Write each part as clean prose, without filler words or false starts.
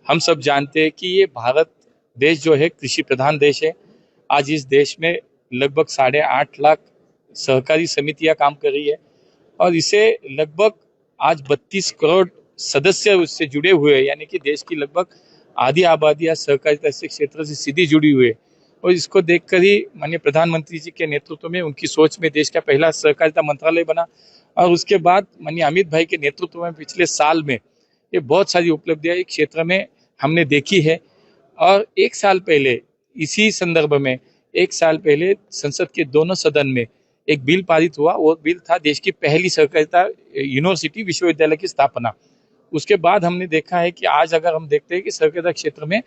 हम सब जानते हैं कि ये भारत देश जो है कृषि प्रधान देश है। आज इस देश में लगभग 8.5 लाख सहकारी समितियां काम कर रही है और इसे लगभग आज 32 करोड़ सदस्य उससे जुड़े हुए हैं, यानी कि देश की लगभग आधी आबादी आज सहकारिता से क्षेत्र से सीधी जुड़ी हुई है। और इसको देखकर ही माननीय प्रधानमंत्री जी के नेतृत्व में, उनकी सोच में देश का पहला सहकारिता मंत्रालय बना और उसके बाद माननीय अमित भाई के नेतृत्व में पिछले साल में ये बहुत सारी उपलब्धियां इस क्षेत्र में हमने देखी है। और एक साल पहले इसी संदर्भ में, एक साल पहले संसद के दोनों सदन में एक बिल पारित हुआ। वो बिल था देश की पहली सहकारिता यूनिवर्सिटी विश्वविद्यालय की स्थापना। उसके बाद हमने देखा है कि आज अगर हम देखते हैं कि सहकारिता क्षेत्र में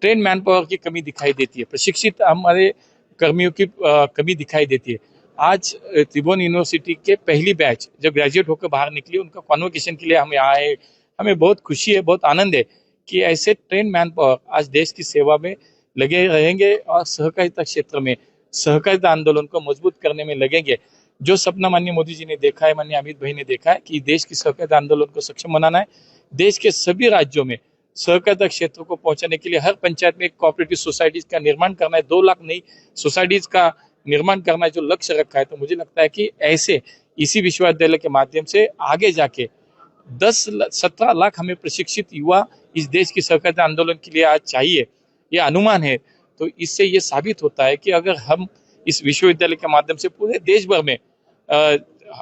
ट्रेन मैन पावर की कमी दिखाई देती है, प्रशिक्षित हमारे कर्मियों की कमी दिखाई देती है। आज त्रिभुवन यूनिवर्सिटी के पहली बैच जब ग्रेजुएट होकर बाहर निकली, उनका कॉन्वोकेशन के लिए हमें आए। हमें बहुत खुशी है, बहुत आनंद है कि ऐसे ट्रेन मैन पावर आज देश की सेवा में लगे रहेंगे और सहकारिता क्षेत्र में सहकारिता आंदोलन को मजबूत करने में लगेंगे। जो सपना माननीय मोदी जी ने देखा है, माननीय अमित भाई ने देखा है कि देश की सहकारिता आंदोलन को सक्षम बनाना है, देश के सभी राज्यों में सहकारिता क्षेत्र को पहुंचाने के लिए हर पंचायत में एक कोऑपरेटिव सोसाइटीज का निर्माण करना है, 2 लाख नई सोसाइटीज का निर्माण करना है, जो लक्ष्य रखा है। तो मुझे लगता है कि ऐसे इसी विश्वविद्यालय के माध्यम से आगे जाके 17 लाख हमें प्रशिक्षित युवा इस देश की सहकारिता आंदोलन के लिए आज चाहिए, ये अनुमान है। तो इससे ये साबित होता है कि अगर हम इस विश्वविद्यालय के माध्यम से पूरे देश भर में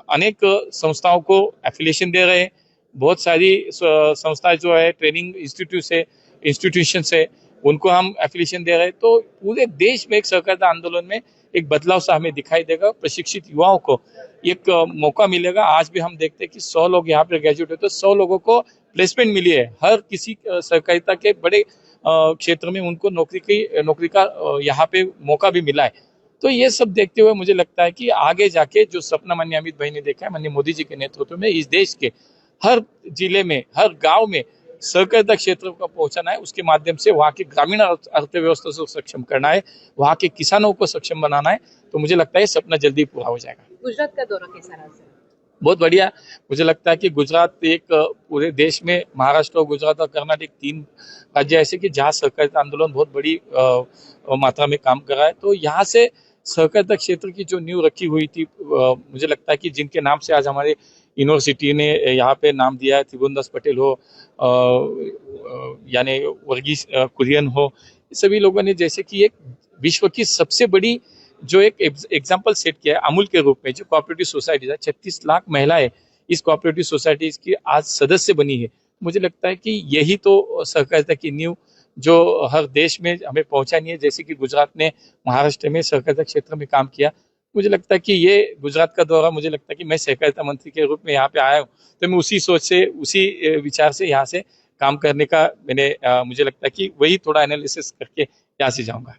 अनेक संस्थाओं को एफिलिएशन दे रहे हैं, बहुत सारी संस्थाएं जो है ट्रेनिंग इंस्टीट्यूशन से उनको हम एफिलिएशन दे रहे हैं, तो पूरे देश में एक सहकारिता आंदोलन में एक बदलाव सा हमें दिखाई देगा। प्रशिक्षित युवाओं को एक मौका मिलेगा। आज भी हम देखते हैं कि 100 लोग यहाँ पे ग्रेजुएट होते हैं, 100 लोगों को प्लेसमेंट मिली है। हर किसी सहकारिता के बड़े क्षेत्र में उनको नौकरी का यहाँ पे मौका भी मिला है। तो ये सब देखते हुए मुझे लगता है कि आगे जाके जो सपना माननीय अमित भाई ने देखा है, माननीय मोदी जी के नेतृत्व में इस देश के हर जिले में, हर गांव में सहकारिता क्षेत्र को पहुंचाना है। उसके माध्यम से वहाँ की ग्रामीण अर्थव्यवस्था को सक्षम करना है, वहाँ के किसानों को सक्षम बनाना है। तो मुझे लगता है सपना जल्दी पूरा हो जाएगा। गुजरात का दौरा कैसा रहा सर? बहुत बढ़िया। मुझे लगता है कि गुजरात एक पूरे देश में, महाराष्ट्र और गुजरात और कर्नाटक 3 राज्य ऐसे कि जहाँ सहकारिता आंदोलन बहुत बड़ी मात्रा में काम कर रहा है। तो यहाँ से सहकारिता क्षेत्र की जो नींव रखी हुई थी, मुझे लगता है कि जिनके नाम से आज हमारे यूनिवर्सिटी ने यहाँ पे नाम दिया है, त्रिभुवनदास पटेल हो, यानी वर्गीस कुरियन हो, सभी लोगों ने जैसे कि एक विश्व की सबसे बड़ी जो एक एग्जाम्पल सेट किया है अमूल के रूप में, जो कोऑपरेटिव सोसाइटीज है, 36 लाख महिलाएं इस कोऑपरेटिव सोसाइटीज की आज सदस्य बनी है। मुझे लगता है कि यही तो सहकारिता की नींव जो हर देश में हमें पहुंचानी है। जैसे कि गुजरात ने महाराष्ट्र में सहकारिता क्षेत्र में काम किया, मुझे लगता है कि ये गुजरात का दौरा, मुझे लगता है कि मैं सहकारिता मंत्री के रूप में यहाँ पे आया हूँ, तो मैं उसी सोच से, उसी विचार से यहाँ से काम करने का मुझे लगता है कि वही थोड़ा एनालिसिस करके यहाँ से जाऊँगा।